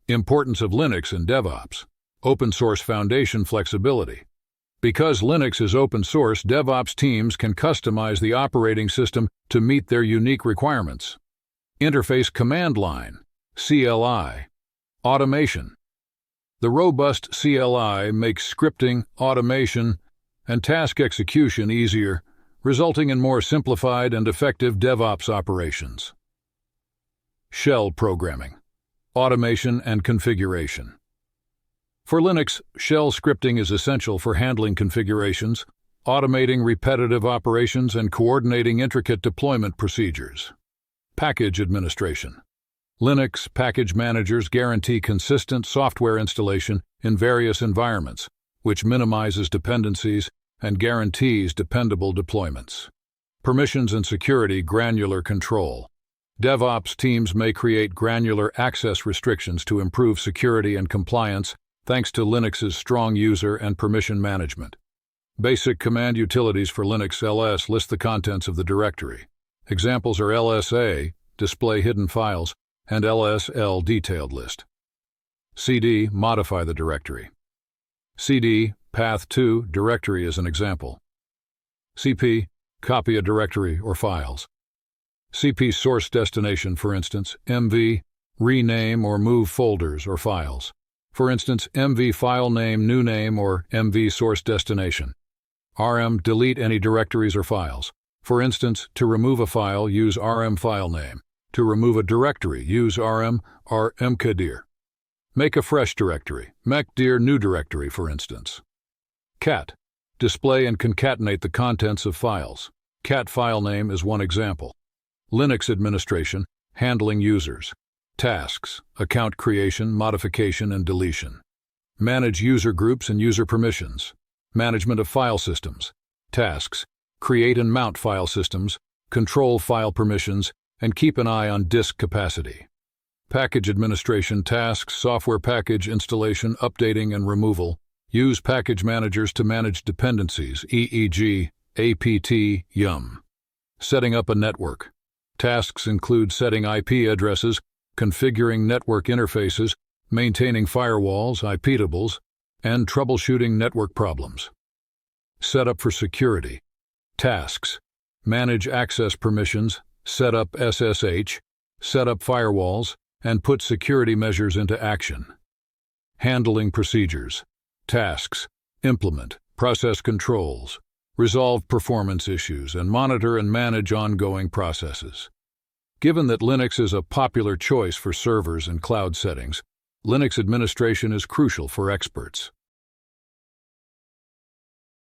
Importance of Linux in DevOps. Open source foundation flexibility. Because Linux is open source, DevOps teams can customize the operating system to meet their unique requirements. Interface command line, CLI. Automation. The robust CLI makes scripting, automation, and task execution easier, resulting in more simplified and effective DevOps operations. Shell programming. Automation and configuration. For Linux, shell scripting is essential for handling configurations, automating repetitive operations, and coordinating intricate deployment procedures. Package administration. Linux package managers guarantee consistent software installation in various environments, which minimizes dependencies and guarantees dependable deployments. Permissions and security granular control. DevOps teams may create granular access restrictions to improve security and compliance thanks to Linux's strong user and permission management. Basic command utilities for Linux. ls list the contents of the directory. Examples are lsa, display hidden files, and lsl, detailed list. cd, modify the directory. cd, path to directory is an example. cp, copy a directory or files. cp, source destination, for instance, mv, rename or move folders or files. For instance, mv file name, new name, or mv source destination. rm, delete any directories or files. For instance, to remove a file, use rm file name. To remove a directory, use rm or mkdir. Make a fresh directory, mkdir new directory, for instance. Cat, display and concatenate the contents of files. Cat file name is one example. Linux administration, handling users. Tasks, account creation, modification, and deletion. Manage user groups and user permissions. Management of file systems. Tasks, create and mount file systems, control file permissions, and keep an eye on disk capacity. Package administration tasks, software package installation, updating, and removal. Use package managers to manage dependencies, e.g., apt, yum. Setting up a network. Tasks include setting IP addresses, configuring network interfaces, maintaining firewalls, IP-tables, and troubleshooting network problems. Setup for security. Tasks, manage access permissions, set up SSH, set up firewalls, and put security measures into action. Handling procedures. Tasks, implement, process controls, resolve performance issues, and monitor and manage ongoing processes. Given that Linux is a popular choice for servers and cloud settings, Linux administration is crucial for experts.